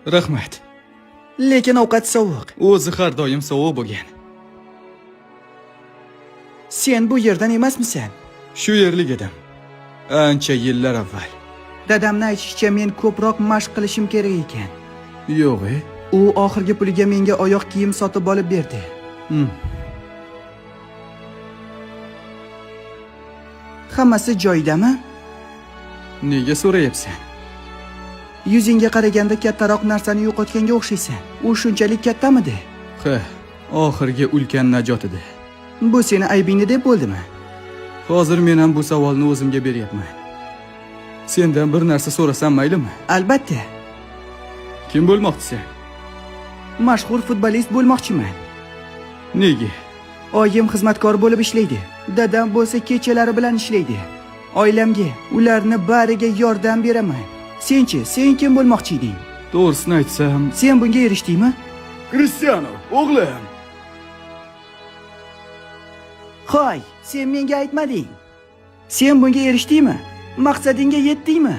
Rahmat. Lekin ovqat sovuq. O'zi har doim sovuq bo'lgan. Sen bu yerdan emasmisan? Shu yerlik edim. Ancha yillar avval. Dadamni aytishicha men ko'proq mashq qilishim kerak ekan. Yo'q, U oxirgi puliga menga oyoq kiyim sotib olib berdi. Hammasi joyidami? Nega so'rayapsan? Yuzingga qaraganda kattaroq narsani yo'qotganga o'xshaysan. U shunchalik kattamidi? Ha, oxirgi ulkan najot edi. Bu seni aybingni deb bo'ldimi? Hozir men ham bu savolni o'zimga beryapman. Sendan bir narsa so'rasam maylimi? Albatta. Kim bo'lmoqchisan? Mashhur futbolist bo'lmoqchiman. Nega? Oyim xizmatkor bo'lib ishlaydi. Dadam bo'lsa kechalari bilan ishlaydi. Oilamga, ularni bariga yordam beraman. Senchi, sen kim bo'lmoqchi eding? To'g'risini aytsam, Sen bunga erishdingmi? Cristiano, o'g'lim. Hoy, sen menga aytmading. Sen bunga erishdingmi? Maqsadingga yetdingmi?